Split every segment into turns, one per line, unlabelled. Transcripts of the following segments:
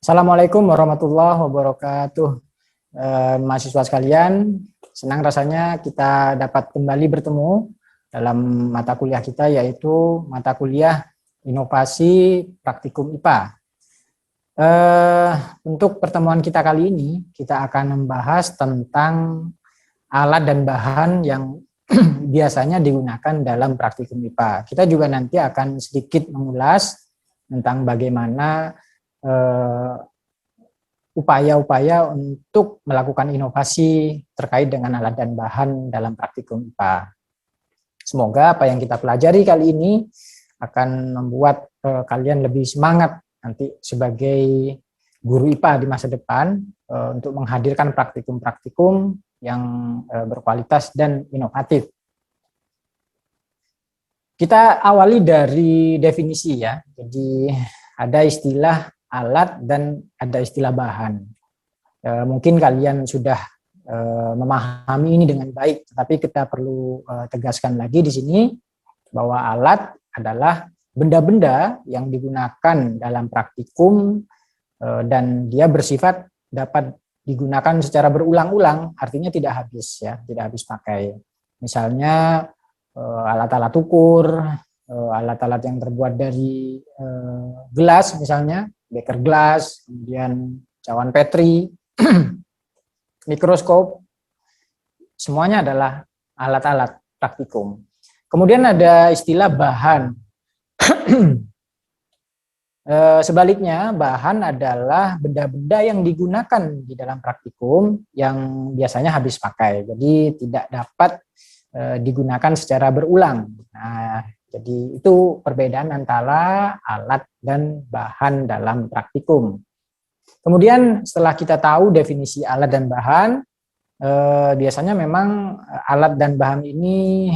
Assalamualaikum warahmatullahi wabarakatuh. Mahasiswa sekalian, senang rasanya kita dapat kembali bertemu dalam mata kuliah kita, yaitu mata kuliah Inovasi Praktikum IPA. Untuk pertemuan kita kali ini, kita akan membahas tentang alat dan bahan yang biasanya digunakan dalam praktikum IPA. Kita juga nanti akan sedikit mengulas tentang bagaimana upaya-upaya untuk melakukan inovasi terkait dengan alat dan bahan dalam praktikum IPA. Semoga apa yang kita pelajari kali ini akan membuat kalian lebih semangat nanti sebagai guru IPA di masa depan untuk menghadirkan praktikum-praktikum yang berkualitas dan inovatif. Kita awali dari definisi ya. Jadi ada istilah alat dan ada istilah bahan. Mungkin kalian sudah memahami ini dengan baik, tapi kita perlu tegaskan lagi di sini bahwa alat adalah benda-benda yang digunakan dalam praktikum dan dia bersifat dapat digunakan secara berulang-ulang, artinya tidak habis ya, tidak habis pakai. Misalnya alat-alat ukur, alat-alat yang terbuat dari gelas misalnya, beker gelas, kemudian cawan Petri, mikroskop, semuanya adalah alat-alat praktikum. Kemudian ada istilah bahan. Sebaliknya, bahan adalah benda-benda yang digunakan di dalam praktikum yang biasanya habis pakai, jadi tidak dapat digunakan secara berulang. Nah, jadi itu perbedaan antara alat dan bahan dalam praktikum. Kemudian setelah kita tahu definisi alat dan bahan, biasanya memang alat dan bahan ini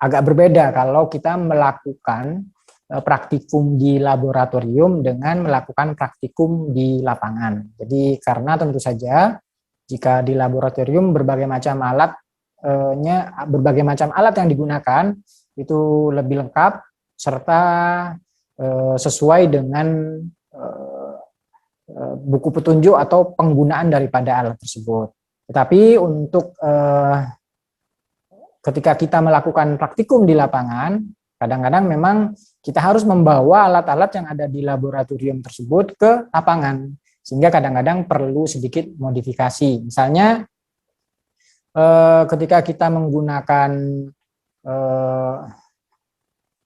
agak berbeda kalau kita melakukan praktikum di laboratorium dengan melakukan praktikum di lapangan. Jadi karena tentu saja jika di laboratorium berbagai macam alat yang digunakan itu lebih lengkap serta sesuai dengan buku petunjuk atau penggunaan daripada alat tersebut. Tetapi untuk ketika kita melakukan praktikum di lapangan, kadang-kadang memang kita harus membawa alat-alat yang ada di laboratorium tersebut ke lapangan, sehingga kadang-kadang perlu sedikit modifikasi. Misalnya ketika kita menggunakan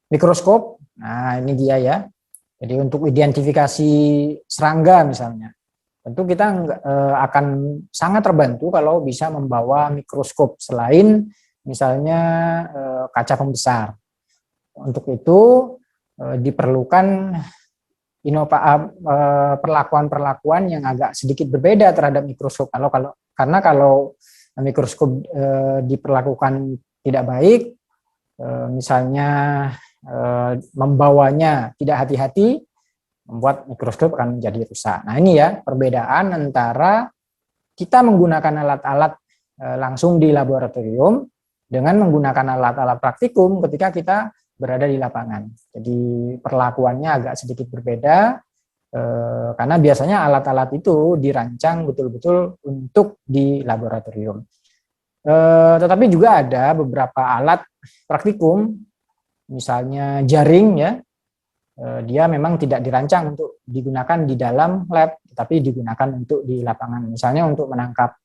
mikroskop, nah ini dia ya. Jadi untuk identifikasi serangga misalnya, tentu kita akan sangat terbantu kalau bisa membawa mikroskop selain misalnya kaca pembesar. Untuk itu diperlukan perlakuan-perlakuan yang agak sedikit berbeda terhadap mikroskop. Karena kalau mikroskop diperlakukan tidak baik, misalnya membawanya tidak hati-hati, membuat mikroskop akan menjadi rusak. Nah ini ya perbedaan antara kita menggunakan alat-alat langsung di laboratorium dengan menggunakan alat-alat praktikum ketika kita berada di lapangan. Jadi perlakuannya agak sedikit berbeda karena biasanya alat-alat itu dirancang betul-betul untuk di laboratorium. Tetapi juga ada beberapa alat praktikum, misalnya jaring ya, dia memang tidak dirancang untuk digunakan di dalam lab, tapi digunakan untuk di lapangan. Misalnya untuk menangkap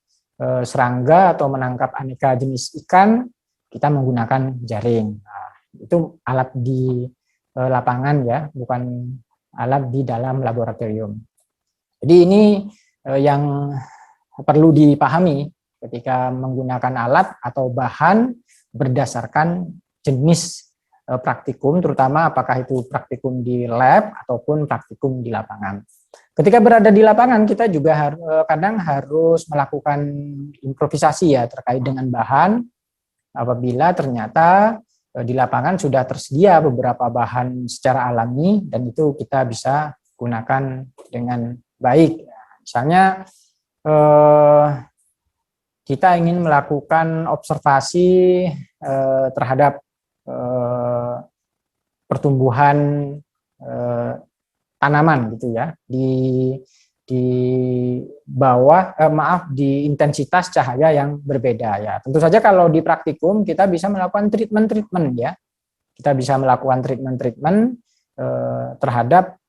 serangga atau menangkap aneka jenis ikan, kita menggunakan jaring. Nah, itu alat di lapangan ya, bukan alat di dalam laboratorium. Jadi ini yang perlu dipahami ketika menggunakan alat atau bahan berdasarkan jenis praktikum, terutama apakah itu praktikum di lab ataupun praktikum di lapangan. Ketika berada di lapangan, kita juga kadang harus melakukan improvisasi ya terkait dengan bahan apabila ternyata di lapangan sudah tersedia beberapa bahan secara alami dan itu kita bisa gunakan dengan baik. Misalnya kita ingin melakukan observasi terhadap pertumbuhan tanaman gitu ya, di bawah di intensitas cahaya yang berbeda ya. Tentu saja kalau di praktikum kita bisa melakukan treatment ya. Kita bisa melakukan treatment terhadap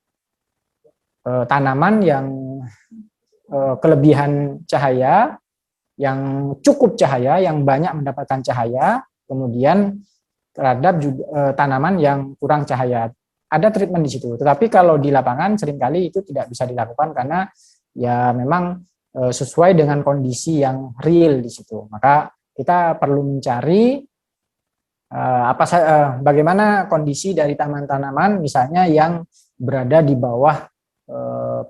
tanaman yang kelebihan cahaya, yang cukup cahaya, yang banyak mendapatkan cahaya, kemudian terhadap juga, tanaman yang kurang cahaya. Ada treatment di situ. Tetapi kalau di lapangan seringkali itu tidak bisa dilakukan karena ya memang sesuai dengan kondisi yang real di situ. Maka kita perlu mencari bagaimana kondisi dari tanaman-tanaman misalnya yang berada di bawah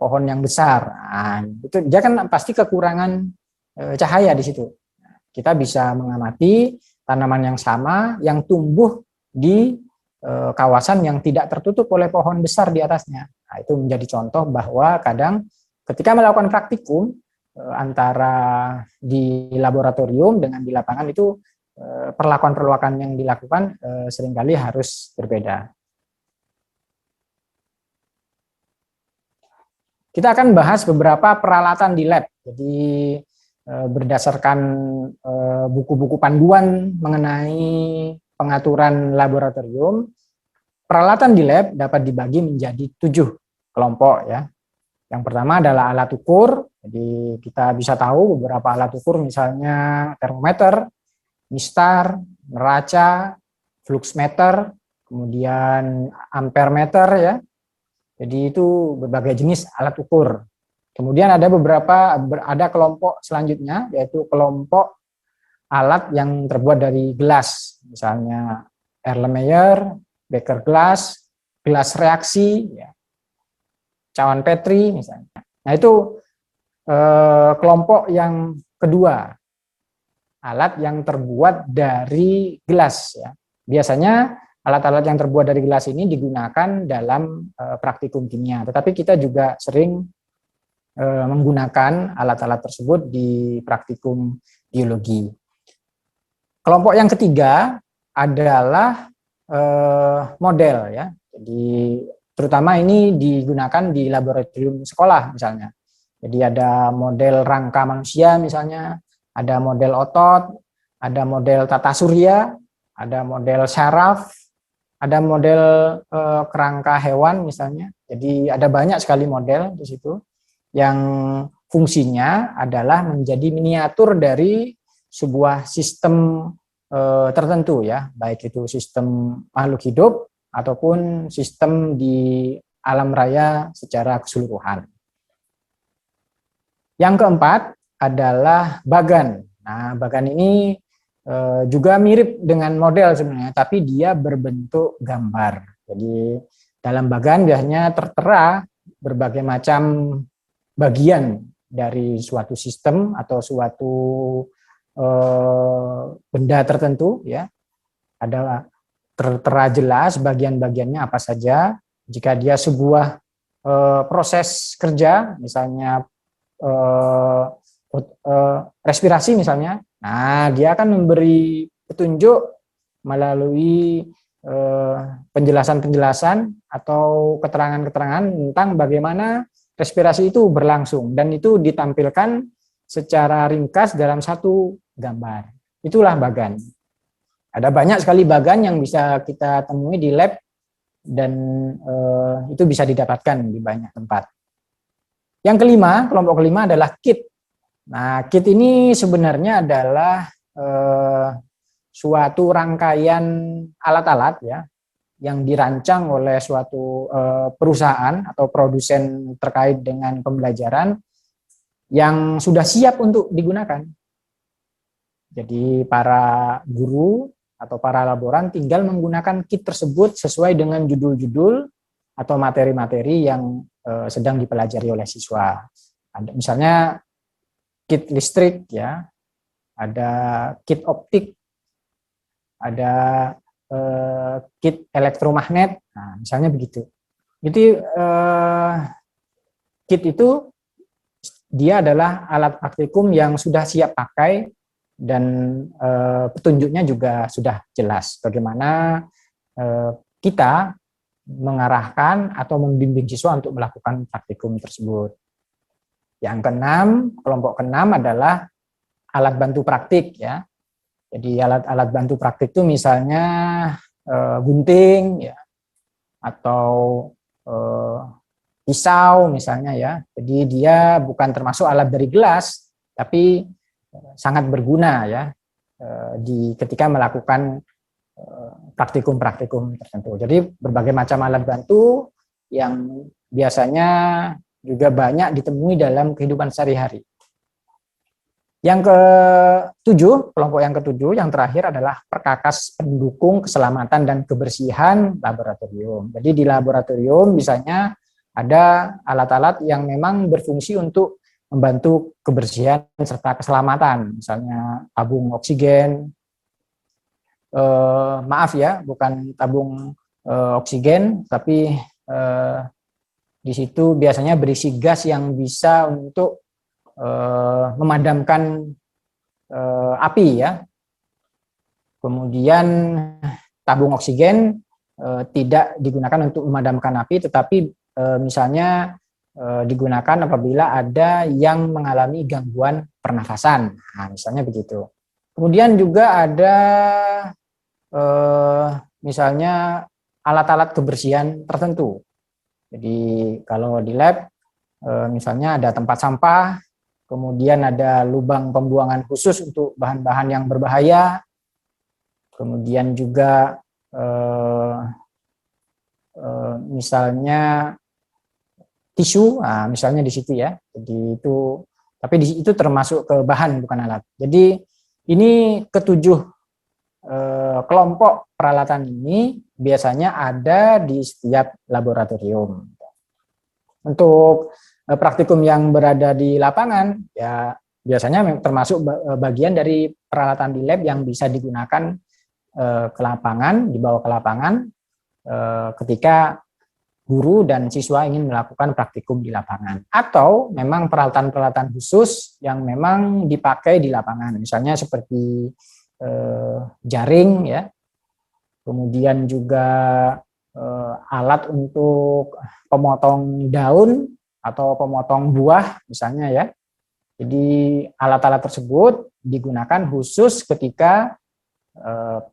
pohon yang besar. Nah, itu dia kan pasti kekurangan cahaya di situ. Kita bisa mengamati tanaman yang sama yang tumbuh di kawasan yang tidak tertutup oleh pohon besar di atasnya. Nah, itu menjadi contoh bahwa kadang ketika melakukan praktikum antara di laboratorium dengan di lapangan itu perlakuan-perlakuan yang dilakukan seringkali harus berbeda. Kita akan bahas beberapa peralatan di lab. Jadi berdasarkan buku-buku panduan mengenai pengaturan laboratorium, peralatan di lab dapat dibagi menjadi 7 kelompok ya. Yang pertama adalah alat ukur. Jadi kita bisa tahu beberapa alat ukur misalnya termometer, mistar, neraca, fluxmeter, kemudian ampermeter ya. Jadi itu berbagai jenis alat ukur. Kemudian ada kelompok selanjutnya yaitu kelompok alat yang terbuat dari gelas, misalnya Erlenmeyer, Becker glass, gelas reaksi, ya, cawan Petri misalnya. Nah itu kelompok yang kedua, alat yang terbuat dari gelas. Ya. Biasanya alat-alat yang terbuat dari gelas ini digunakan dalam praktikum kimia, tetapi kita juga sering menggunakan alat-alat tersebut di praktikum biologi. Kelompok yang ketiga adalah model ya. Jadi terutama ini digunakan di laboratorium sekolah misalnya. Jadi ada model rangka manusia misalnya, ada model otot, ada model tata surya, ada model syaraf, ada model kerangka hewan misalnya. Jadi ada banyak sekali model di situ yang fungsinya adalah menjadi miniatur dari sebuah sistem tertentu ya, baik itu sistem makhluk hidup ataupun sistem di alam raya secara keseluruhan. Yang keempat adalah bagan. Nah, bagan ini juga mirip dengan model sebenarnya, tapi dia berbentuk gambar. Jadi dalam bagan biasanya tertera berbagai macam bagian dari suatu sistem atau suatu benda tertentu ya. Ada tertera jelas bagian-bagiannya apa saja. Jika dia sebuah proses kerja, misalnya respirasi misalnya, nah dia akan memberi petunjuk melalui penjelasan-penjelasan atau keterangan-keterangan tentang bagaimana respirasi itu berlangsung, dan itu ditampilkan secara ringkas dalam satu gambar. Itulah bagan. Ada banyak sekali bagan yang bisa kita temui di lab dan itu bisa didapatkan di banyak tempat. Yang kelima, kelompok kelima adalah kit. Nah, kit ini sebenarnya adalah suatu rangkaian alat-alat ya yang dirancang oleh suatu perusahaan atau produsen terkait dengan pembelajaran yang sudah siap untuk digunakan. Jadi para guru atau para laboran tinggal menggunakan kit tersebut sesuai dengan judul-judul atau materi-materi yang sedang dipelajari oleh siswa. Ada misalnya kit listrik ya, ada kit optik, ada kit elektromagnet, nah misalnya begitu. Jadi kit itu dia adalah alat praktikum yang sudah siap pakai dan petunjuknya juga sudah jelas bagaimana kita mengarahkan atau membimbing siswa untuk melakukan praktikum tersebut. Yang keenam, kelompok keenam adalah alat bantu praktik ya. Jadi alat-alat bantu praktik itu misalnya gunting ya, atau pisau misalnya ya. Jadi dia bukan termasuk alat dari gelas, tapi sangat berguna ya ketika melakukan praktikum-praktikum tertentu. Jadi berbagai macam alat bantu yang biasanya juga banyak ditemui dalam kehidupan sehari-hari. Yang ketujuh, kelompok yang ketujuh, yang terakhir adalah perkakas pendukung keselamatan dan kebersihan laboratorium. Jadi di laboratorium misalnya ada alat-alat yang memang berfungsi untuk membantu kebersihan serta keselamatan, misalnya tabung oksigen, maaf ya, bukan tabung oksigen, tapi di situ biasanya berisi gas yang bisa untuk memadamkan api ya. Kemudian tabung oksigen tidak digunakan untuk memadamkan api, tetapi misalnya digunakan apabila ada yang mengalami gangguan pernafasan. Nah, misalnya begitu. Kemudian juga ada misalnya alat-alat kebersihan tertentu. Jadi kalau di lab misalnya ada tempat sampah, kemudian ada lubang pembuangan khusus untuk bahan-bahan yang berbahaya, kemudian juga misalnya tisu, nah, misalnya di situ ya. Jadi itu, tapi itu termasuk ke bahan bukan alat. Jadi ini ketujuh kelompok peralatan ini biasanya ada di setiap laboratorium. Untuk praktikum yang berada di lapangan, ya biasanya termasuk bagian dari peralatan di lab yang bisa digunakan ke lapangan, dibawa ke lapangan ketika guru dan siswa ingin melakukan praktikum di lapangan. Atau memang peralatan-peralatan khusus yang memang dipakai di lapangan, misalnya seperti jaring ya, kemudian juga alat untuk pemotong daun atau pemotong buah misalnya ya. Jadi alat-alat tersebut digunakan khusus ketika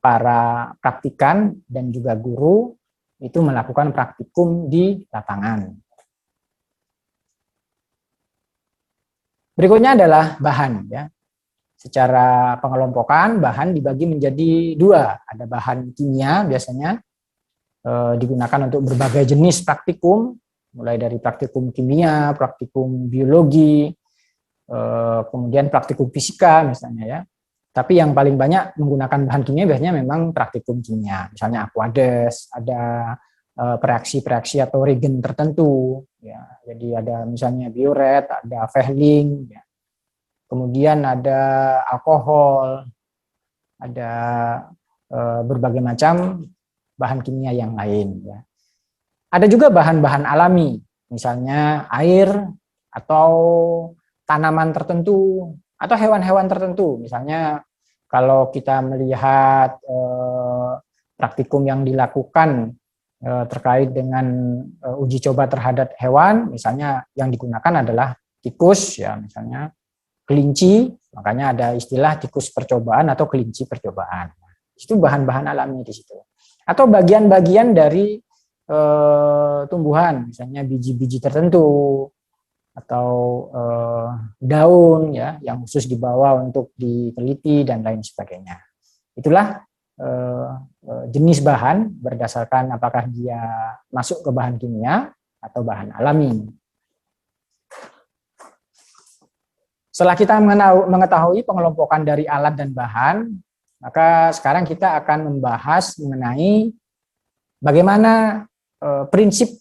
para praktikan dan juga guru itu melakukan praktikum di lapangan. Berikutnya adalah bahan ya. Secara pengelompokan bahan dibagi menjadi dua. Ada bahan kimia biasanya digunakan untuk berbagai jenis praktikum, mulai dari praktikum kimia, praktikum biologi, kemudian praktikum fisika misalnya ya. Tapi yang paling banyak menggunakan bahan kimia biasanya memang praktikum kimia. Misalnya Aquades, ada reaksi-reaksi atau reagen tertentu ya. Jadi ada misalnya bioret, ada Vehling ya. Kemudian ada alkohol, ada berbagai macam bahan kimia yang lain ya. Ada juga bahan-bahan alami, misalnya air atau tanaman tertentu atau hewan-hewan tertentu. Misalnya kalau kita melihat praktikum yang dilakukan terkait dengan uji coba terhadap hewan, misalnya yang digunakan adalah tikus ya, misalnya kelinci, makanya ada istilah tikus percobaan atau kelinci percobaan. Itu bahan-bahan alami di situ. Atau bagian-bagian dari tumbuhan, misalnya biji-biji tertentu atau daun ya yang khusus dibawa untuk diteliti dan lain sebagainya. Itulah jenis bahan berdasarkan apakah dia masuk ke bahan kimia atau bahan alami. Setelah kita mengetahui pengelompokan dari alat dan bahan, maka sekarang kita akan membahas mengenai bagaimana prinsip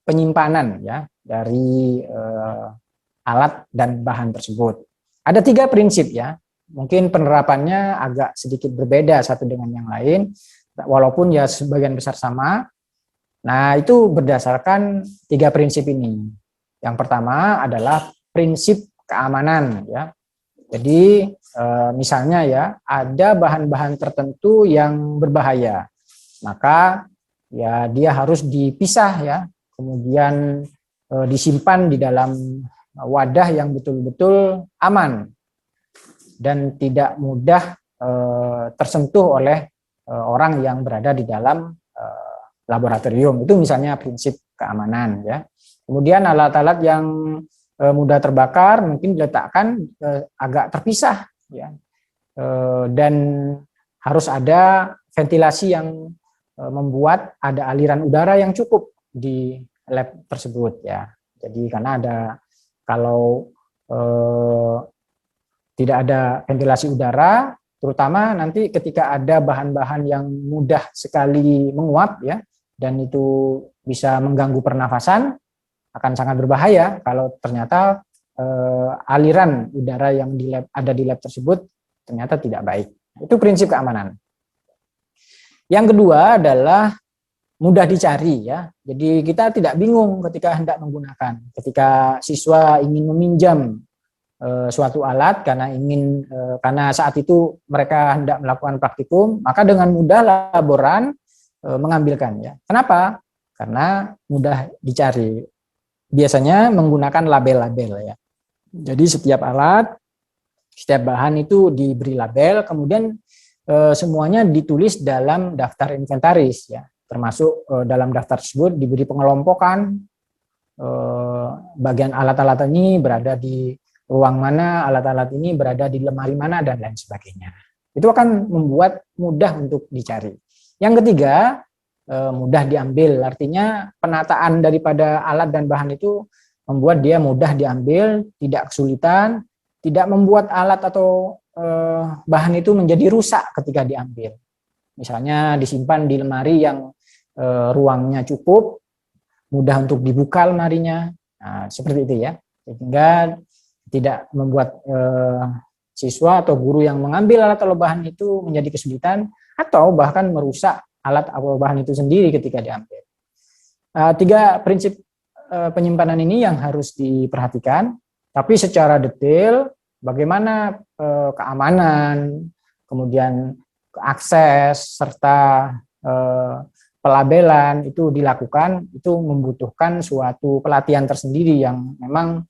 penyimpanan ya dari alat dan bahan tersebut. Ada 3 prinsip ya. Mungkin penerapannya agak sedikit berbeda satu dengan yang lain, walaupun ya sebagian besar sama. Nah, itu berdasarkan 3 prinsip ini. Yang pertama adalah prinsip keamanan ya. Jadi misalnya ya ada bahan-bahan tertentu yang berbahaya, maka ya dia harus dipisah ya, kemudian disimpan di dalam wadah yang betul-betul aman dan tidak mudah tersentuh oleh orang yang berada di dalam laboratorium. Itu misalnya prinsip keamanan ya. Kemudian alat-alat yang mudah terbakar mungkin diletakkan agak terpisah ya. Dan harus ada ventilasi yang membuat ada aliran udara yang cukup di lab tersebut ya. Jadi karena ada, kalau tidak ada ventilasi udara, terutama nanti ketika ada bahan-bahan yang mudah sekali menguap ya, dan itu bisa mengganggu pernafasan, akan sangat berbahaya kalau ternyata aliran udara yang ada di lab tersebut ternyata tidak baik. Itu prinsip keamanan. Yang kedua adalah mudah dicari ya. Jadi kita tidak bingung ketika hendak menggunakan. Ketika siswa ingin meminjam suatu alat karena saat itu mereka hendak melakukan praktikum, maka dengan mudah laboran mengambilkan ya. Kenapa? Karena mudah dicari. Biasanya menggunakan label-label ya. Jadi setiap alat, setiap bahan itu diberi label, kemudian semuanya ditulis dalam daftar inventaris ya. Termasuk dalam daftar tersebut diberi pengelompokan bagian alat-alat ini berada di ruang mana, alat-alat ini berada di lemari mana, dan lain sebagainya. Itu akan membuat mudah untuk dicari. Yang ketiga, mudah diambil, artinya penataan daripada alat dan bahan itu membuat dia mudah diambil, tidak kesulitan, tidak membuat alat atau bahan itu menjadi rusak ketika diambil. Misalnya disimpan di lemari yang ruangnya cukup, mudah untuk dibuka lemarinya, nah, seperti itu ya, sehingga tidak membuat siswa atau guru yang mengambil alat atau bahan itu menjadi kesulitan atau bahkan merusak alat atau bahan itu sendiri ketika diambil. Tiga prinsip penyimpanan ini yang harus diperhatikan, tapi secara detail bagaimana keamanan, kemudian akses serta pelabelan itu dilakukan, itu membutuhkan suatu pelatihan tersendiri yang memang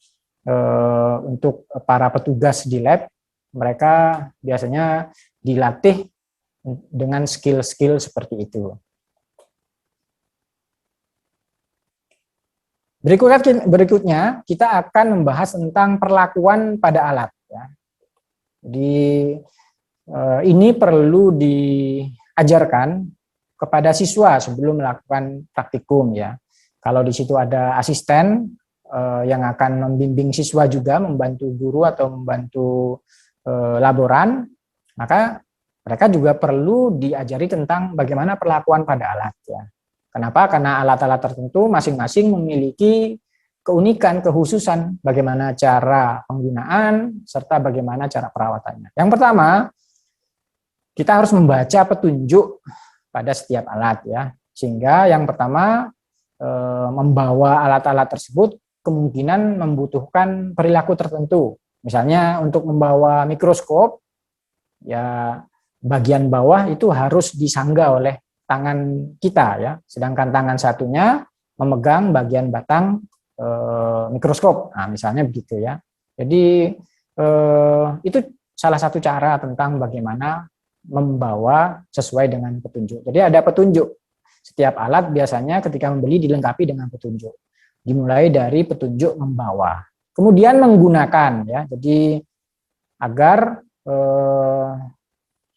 untuk para petugas di lab, mereka biasanya dilatih dengan skill-skill seperti itu. Berikutnya kita akan membahas tentang perlakuan pada alat. Ya. Jadi ini perlu diajarkan kepada siswa sebelum melakukan praktikum ya. Kalau di situ ada asisten yang akan membimbing siswa juga, membantu guru atau membantu laboran, maka mereka juga perlu diajari tentang bagaimana perlakuan pada alat ya. Kenapa? Karena alat-alat tertentu masing-masing memiliki keunikan, kekhususan bagaimana cara penggunaan serta bagaimana cara perawatannya. Yang pertama, kita harus membaca petunjuk pada setiap alat ya. Sehingga yang pertama, membawa alat-alat tersebut kemungkinan membutuhkan perilaku tertentu. Misalnya untuk membawa mikroskop ya, bagian bawah itu harus disangga oleh tangan kita ya, sedangkan tangan satunya memegang bagian batang mikroskop. Nah, misalnya begitu ya. Jadi itu salah satu cara tentang bagaimana membawa sesuai dengan petunjuk. Jadi ada petunjuk. Setiap alat biasanya ketika membeli dilengkapi dengan petunjuk. Dimulai dari petunjuk membawa. Kemudian menggunakan ya. Jadi agar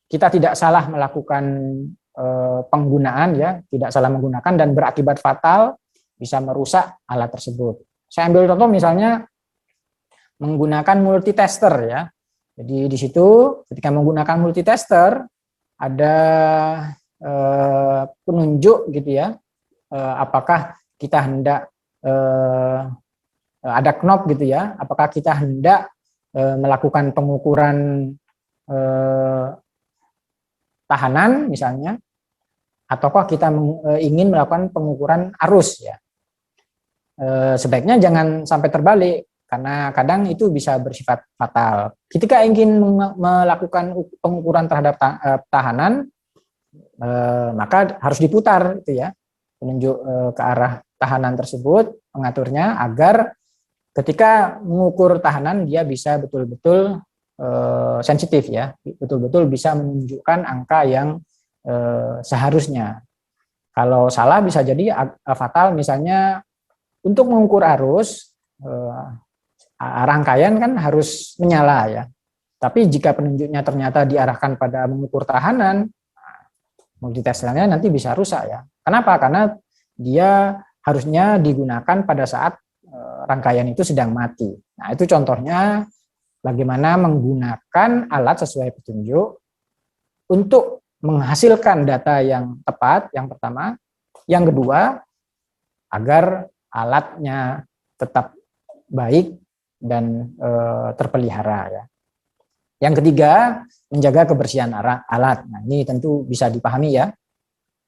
kita tidak salah melakukan penggunaan ya, tidak salah menggunakan dan berakibat fatal, bisa merusak alat tersebut. Saya ambil contoh misalnya menggunakan multitester ya. Jadi di situ ketika menggunakan multitester ada penunjuk gitu ya, apakah kita hendak ada knob gitu ya, apakah kita hendak melakukan pengukuran tahanan misalnya, ataukah kita ingin melakukan pengukuran arus ya. Sebaiknya jangan sampai terbalik karena kadang itu bisa bersifat fatal. Ketika ingin melakukan pengukuran terhadap tahanan, maka harus diputar itu ya. penunjuk ke arah tahanan tersebut, mengaturnya agar ketika mengukur tahanan dia bisa betul-betul sensitif ya, betul-betul bisa menunjukkan angka yang seharusnya. Kalau salah bisa jadi fatal, misalnya untuk mengukur arus rangkaian kan harus menyala ya. Tapi jika penunjuknya ternyata diarahkan pada mengukur tahanan, multitesternya nanti bisa rusak ya. Kenapa? Karena dia harusnya digunakan pada saat rangkaian itu sedang mati. Nah, itu contohnya bagaimana menggunakan alat sesuai petunjuk untuk menghasilkan data yang tepat, yang pertama. Yang kedua, agar alatnya tetap baik dan terpelihara ya. Yang ketiga, menjaga kebersihan alat. Nah, ini tentu bisa dipahami ya,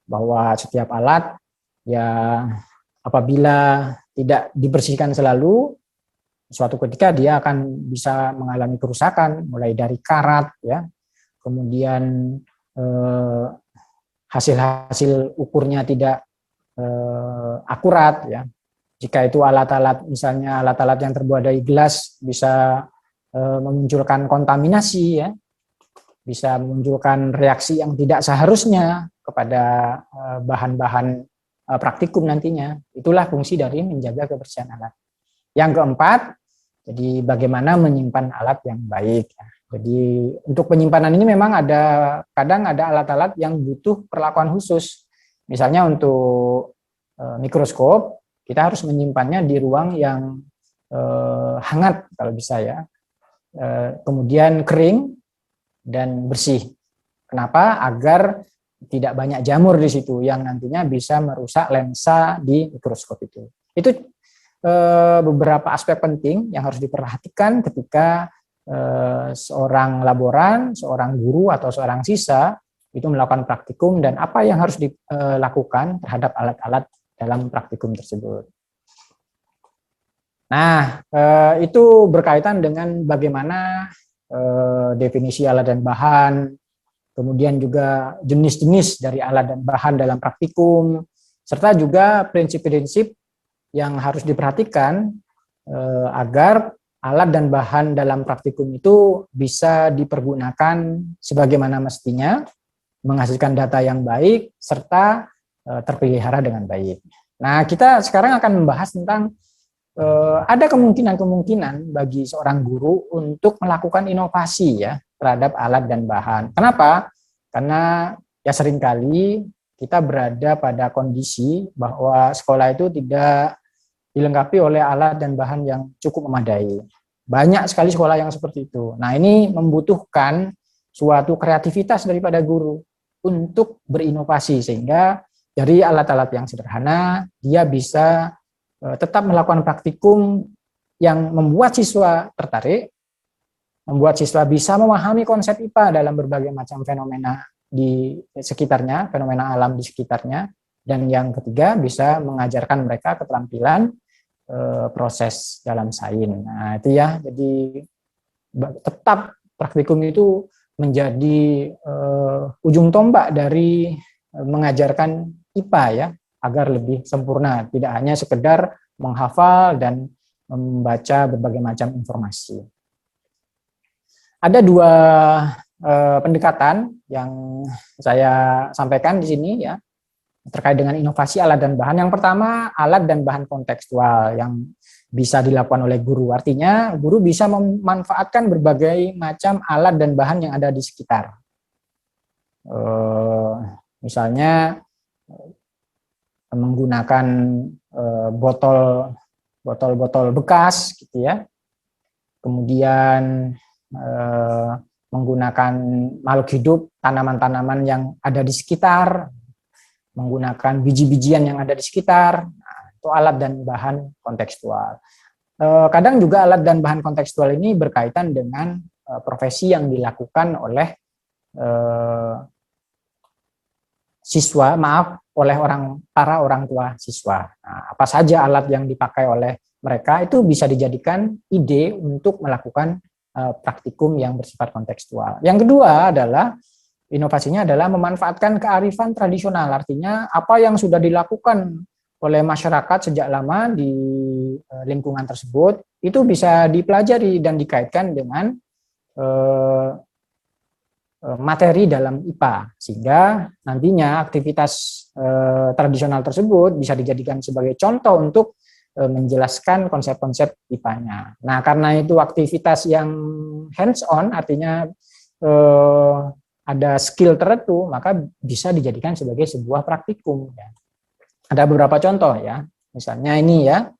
bahwa setiap alat ya apabila tidak dibersihkan selalu, suatu ketika dia akan bisa mengalami kerusakan, mulai dari karat ya, kemudian hasil-hasil ukurnya tidak akurat ya. Jika itu alat-alat, misalnya alat-alat yang terbuat dari gelas, bisa memunculkan kontaminasi ya, bisa memunculkan reaksi yang tidak seharusnya kepada bahan-bahan praktikum nantinya. Itulah fungsi dari menjaga kebersihan alat. Yang keempat, jadi bagaimana menyimpan alat yang baik. Jadi untuk penyimpanan ini memang kadang ada alat-alat yang butuh perlakuan khusus. Misalnya untuk mikroskop, kita harus menyimpannya di ruang yang hangat kalau bisa ya. Kemudian kering dan bersih. Kenapa? Agar tidak banyak jamur di situ yang nantinya bisa merusak lensa di mikroskop itu. Itu beberapa aspek penting yang harus diperhatikan ketika seorang laboran, seorang guru atau seorang siswa itu melakukan praktikum, dan apa yang harus dilakukan terhadap alat-alat dalam praktikum tersebut. Nah, itu berkaitan dengan bagaimana definisi alat dan bahan, kemudian juga jenis-jenis dari alat dan bahan dalam praktikum, serta juga prinsip-prinsip yang harus diperhatikan agar alat dan bahan dalam praktikum itu bisa dipergunakan sebagaimana mestinya, menghasilkan data yang baik, serta terpelihara dengan baik. Nah, kita sekarang akan membahas tentang ada kemungkinan-kemungkinan bagi seorang guru untuk melakukan inovasi ya terhadap alat dan bahan. Kenapa? Karena ya seringkali kita berada pada kondisi bahwa sekolah itu tidak dilengkapi oleh alat dan bahan yang cukup memadai. Banyak sekali sekolah yang seperti itu. Nah, ini membutuhkan suatu kreativitas daripada guru untuk berinovasi, sehingga dari alat-alat yang sederhana dia bisa tetap melakukan praktikum yang membuat siswa tertarik, membuat siswa bisa memahami konsep IPA dalam berbagai macam fenomena di sekitarnya, fenomena alam di sekitarnya, dan yang ketiga bisa mengajarkan mereka keterampilan proses dalam sains. Nah, itu ya, jadi tetap praktikum itu menjadi ujung tombak dari mengajarkan IPA ya, agar lebih sempurna, tidak hanya sekedar menghafal dan membaca berbagai macam informasi. Ada dua pendekatan yang saya sampaikan di sini ya, terkait dengan inovasi alat dan bahan. Yang pertama, alat dan bahan kontekstual yang bisa dilakukan oleh guru. Artinya, guru bisa memanfaatkan berbagai macam alat dan bahan yang ada di sekitar. Misalnya, menggunakan botol bekas gitu ya, kemudian menggunakan makhluk hidup, tanaman-tanaman yang ada di sekitar, menggunakan biji-bijian yang ada di sekitar. Nah, itu alat dan bahan kontekstual. Kadang juga alat dan bahan kontekstual ini berkaitan dengan profesi yang dilakukan oleh siswa, oleh para orang tua siswa. Nah, apa saja alat yang dipakai oleh mereka itu bisa dijadikan ide untuk melakukan praktikum yang bersifat kontekstual. Yang kedua adalah inovasinya adalah memanfaatkan kearifan tradisional, artinya apa yang sudah dilakukan oleh masyarakat sejak lama di lingkungan tersebut itu bisa dipelajari dan dikaitkan dengan materi dalam IPA, sehingga nantinya aktivitas tradisional tersebut bisa dijadikan sebagai contoh untuk menjelaskan konsep-konsep IPA-nya. Nah, karena itu aktivitas yang hands-on, artinya ada skill tertentu, maka bisa dijadikan sebagai sebuah praktikum. Ada beberapa contoh ya, misalnya ini ya.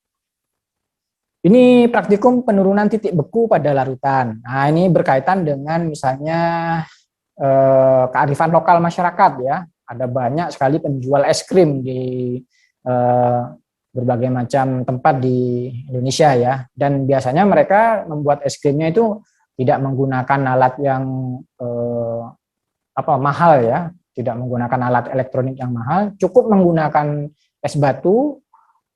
Ini praktikum penurunan titik beku pada larutan. Nah, ini berkaitan dengan misalnya kearifan lokal masyarakat ya. Ada banyak sekali penjual es krim di berbagai macam tempat di Indonesia ya. Dan biasanya mereka membuat es krimnya itu tidak menggunakan alat yang mahal ya, tidak menggunakan alat elektronik yang mahal, cukup menggunakan es batu,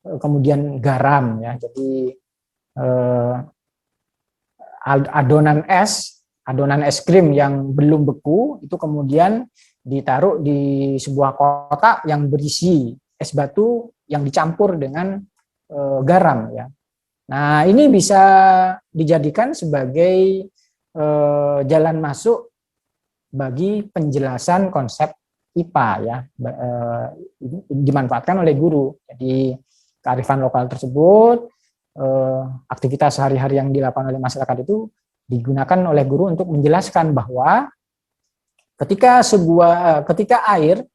kemudian garam ya. Jadi adonan es krim yang belum beku itu kemudian ditaruh di sebuah kotak yang berisi es batu yang dicampur dengan garam ya. Nah, ini bisa dijadikan sebagai jalan masuk bagi penjelasan konsep IPA ya, dimanfaatkan oleh guru. Jadi kearifan lokal tersebut, aktivitas sehari-hari yang dilakukan oleh masyarakat itu digunakan oleh guru untuk menjelaskan bahwa ketika air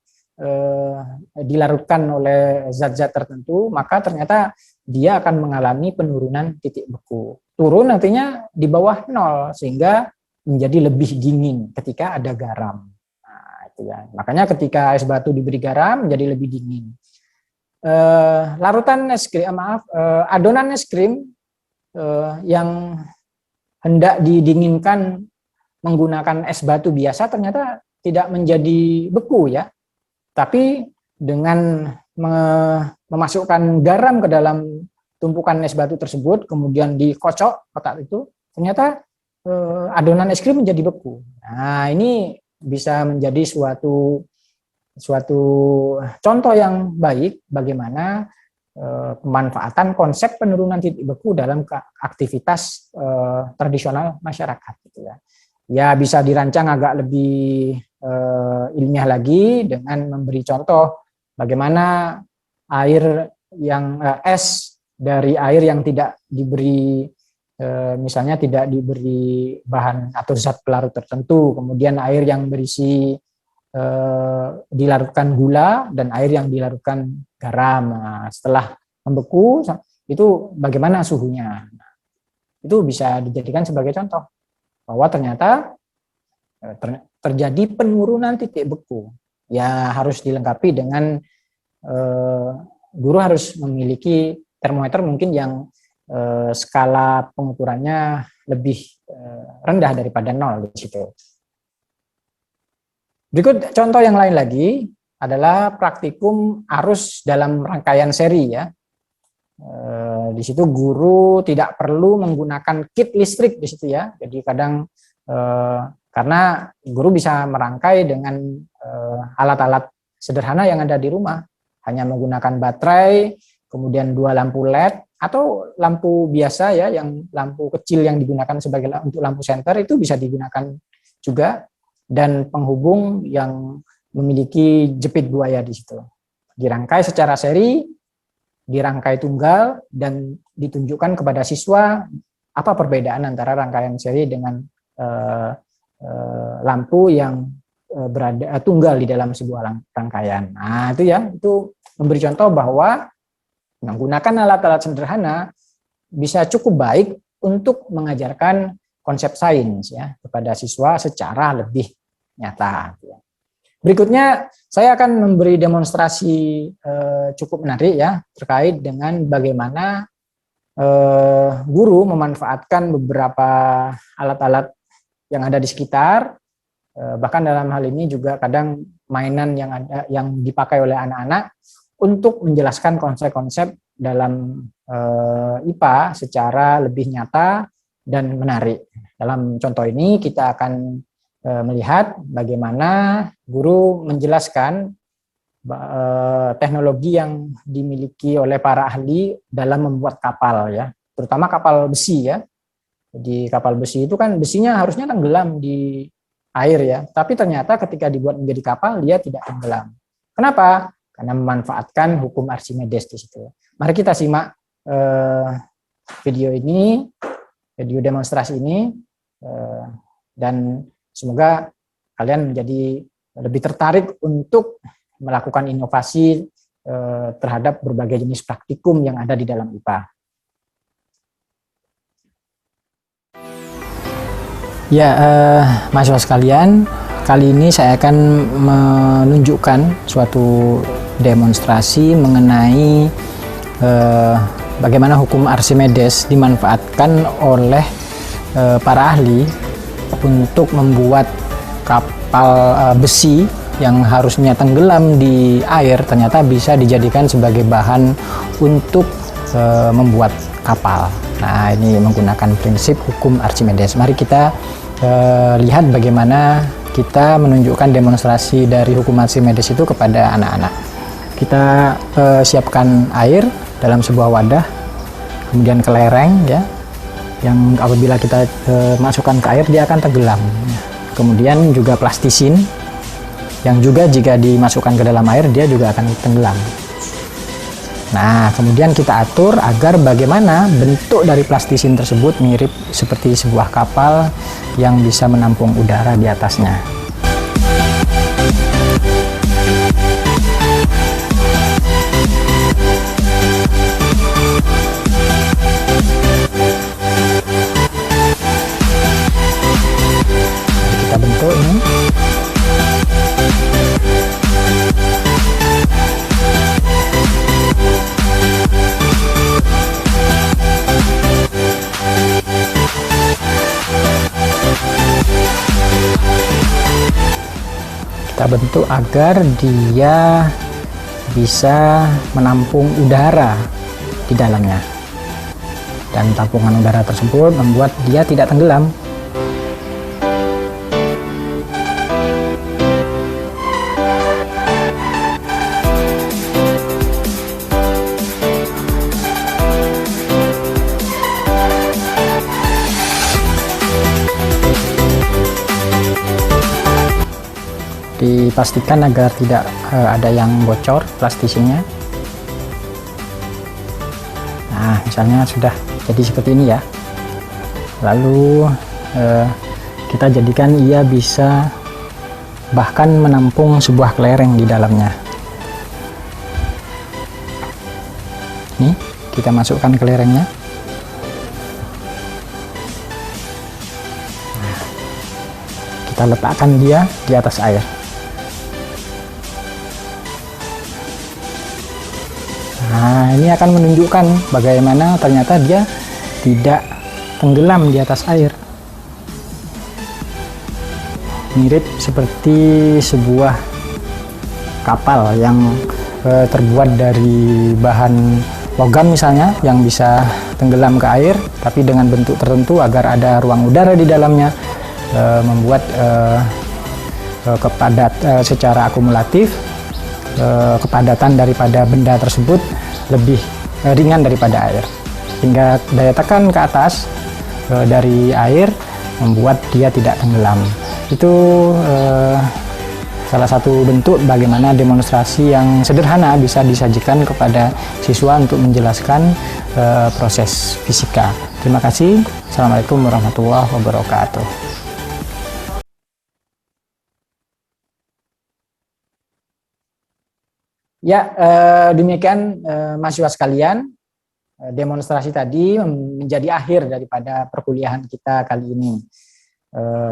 dilarutkan oleh zat-zat tertentu, maka ternyata dia akan mengalami penurunan titik beku. Turun nantinya di bawah 0 sehingga menjadi lebih dingin ketika ada garam. Nah, itu ya. Makanya ketika es batu diberi garam menjadi lebih dingin. Adonan es krim yang hendak didinginkan menggunakan es batu biasa ternyata tidak menjadi beku ya. Tapi dengan memasukkan garam ke dalam tumpukan es batu tersebut, kemudian dikocok kotak itu, ternyata adonan es krim menjadi beku. Nah, ini bisa menjadi suatu contoh yang baik bagaimana pemanfaatan konsep penurunan titik beku dalam aktivitas tradisional masyarakat gitu ya. Ya, bisa dirancang agak lebih ilmiah lagi dengan memberi contoh bagaimana es dari air yang tidak diberi misalnya tidak diberi bahan atau zat pelarut tertentu, kemudian air yang berisi dilarutkan gula dan air yang dilarutkan garam. Nah, setelah membeku itu bagaimana suhunya? Nah, itu bisa dijadikan sebagai contoh bahwa ternyata terjadi penurunan titik beku. Ya, harus dilengkapi dengan guru harus memiliki termometer mungkin yang skala pengukurannya lebih rendah daripada 0 di situ. Berikut contoh yang lain lagi adalah praktikum arus dalam rangkaian seri ya. Di situ guru tidak perlu menggunakan kit listrik di situ ya. Jadi kadang karena guru bisa merangkai dengan alat-alat sederhana yang ada di rumah, hanya menggunakan baterai, kemudian 2 lampu LED atau lampu biasa ya, yang lampu kecil yang digunakan sebagai untuk lampu senter itu bisa digunakan juga, dan penghubung yang memiliki jepit buaya di situ. Dirangkai secara seri, dirangkai tunggal, dan ditunjukkan kepada siswa apa perbedaan antara rangkaian seri dengan lampu yang berada tunggal di dalam sebuah rangkaian. Nah, itu ya, itu memberi contoh bahwa menggunakan alat-alat sederhana bisa cukup baik untuk mengajarkan konsep sains ya kepada siswa secara lebih nyata. Berikutnya saya akan memberi demonstrasi cukup menarik ya terkait dengan bagaimana guru memanfaatkan beberapa alat-alat yang ada di sekitar, bahkan dalam hal ini juga kadang mainan yang dipakai oleh anak-anak untuk menjelaskan konsep-konsep dalam IPA secara lebih nyata dan menarik. Dalam contoh ini kita akan melihat bagaimana guru menjelaskan teknologi yang dimiliki oleh para ahli dalam membuat kapal ya, terutama kapal besi ya. Jadi kapal besi itu kan besinya harusnya tenggelam di air ya, tapi ternyata ketika dibuat menjadi kapal dia tidak tenggelam. Kenapa? Karena memanfaatkan hukum Archimedes di situ. Mari kita simak video ini, video demonstrasi ini, dan semoga kalian menjadi lebih tertarik untuk melakukan inovasi terhadap berbagai jenis praktikum yang ada di dalam IPA. Ya, mahasiswa sekalian, kali ini saya akan menunjukkan suatu demonstrasi mengenai bagaimana hukum Archimedes dimanfaatkan oleh para ahli untuk membuat kapal besi yang harusnya tenggelam di air ternyata bisa dijadikan sebagai bahan untuk membuat kapal. Nah, ini menggunakan prinsip hukum Archimedes. Mari kita lihat bagaimana kita menunjukkan demonstrasi dari hukum Archimedes itu kepada anak-anak. Kita siapkan air dalam sebuah wadah, kemudian kelereng ya, yang apabila kita masukkan ke air dia akan tenggelam. Kemudian juga plastisin yang juga jika dimasukkan ke dalam air dia juga akan tenggelam. Nah, kemudian kita atur agar bagaimana bentuk dari plastisin tersebut mirip seperti sebuah kapal yang bisa menampung udara di atasnya. Kita bentuk ini. Kita bentuk agar dia bisa menampung udara di dalamnya, dan tampungan udara tersebut membuat dia tidak tenggelam. Dipastikan agar tidak ada yang bocor plastisinnya. Nah, misalnya sudah jadi seperti ini ya. Lalu kita jadikan ia bisa bahkan menampung sebuah kelereng di dalamnya. Nih, kita masukkan kelerengnya. Nah, kita letakkan dia di atas air. Nah, ini akan menunjukkan bagaimana ternyata dia tidak tenggelam di atas air. Mirip seperti sebuah kapal yang terbuat dari bahan logam misalnya, yang bisa tenggelam ke air, tapi dengan bentuk tertentu agar ada ruang udara di dalamnya, membuat secara akumulatif kepadatan daripada benda tersebut lebih ringan daripada air, sehingga daya tekan ke atas dari air membuat dia tidak tenggelam. Itu salah satu bentuk bagaimana demonstrasi yang sederhana bisa disajikan kepada siswa untuk menjelaskan proses fisika. Terima kasih. Assalamualaikum warahmatullahi wabarakatuh. Ya, demikian mahasiswa sekalian, demonstrasi tadi menjadi akhir daripada perkuliahan kita kali ini.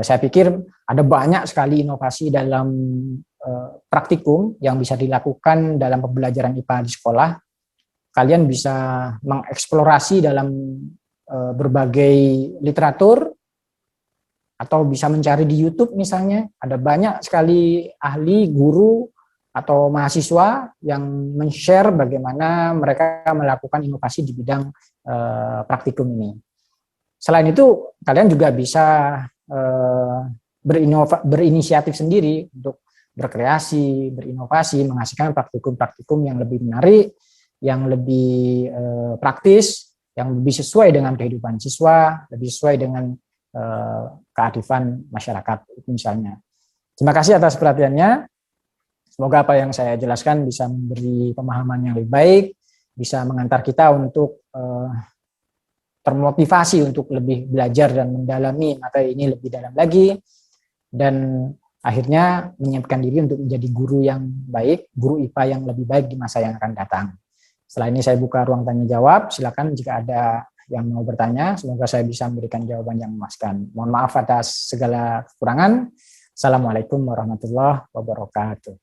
Saya pikir ada banyak sekali inovasi dalam praktikum yang bisa dilakukan dalam pembelajaran IPA di sekolah. Kalian bisa mengeksplorasi dalam berbagai literatur, atau bisa mencari di YouTube misalnya. Ada banyak sekali ahli, guru, atau mahasiswa yang men-share bagaimana mereka melakukan inovasi di bidang praktikum ini. Selain itu, kalian juga bisa berinisiatif sendiri untuk berkreasi, berinovasi, menghasilkan praktikum-praktikum yang lebih menarik, yang lebih praktis, yang lebih sesuai dengan kehidupan siswa, lebih sesuai dengan kearifan masyarakat misalnya. Terima kasih atas perhatiannya. Semoga apa yang saya jelaskan bisa memberi pemahaman yang lebih baik, bisa mengantar kita untuk termotivasi untuk lebih belajar dan mendalami materi ini lebih dalam lagi, dan akhirnya menyiapkan diri untuk menjadi guru yang baik, guru IPA yang lebih baik di masa yang akan datang. Setelah ini saya buka ruang tanya jawab, silakan jika ada yang mau bertanya, semoga saya bisa memberikan jawaban yang memuaskan. Mohon maaf atas segala kekurangan. Assalamualaikum warahmatullahi wabarakatuh.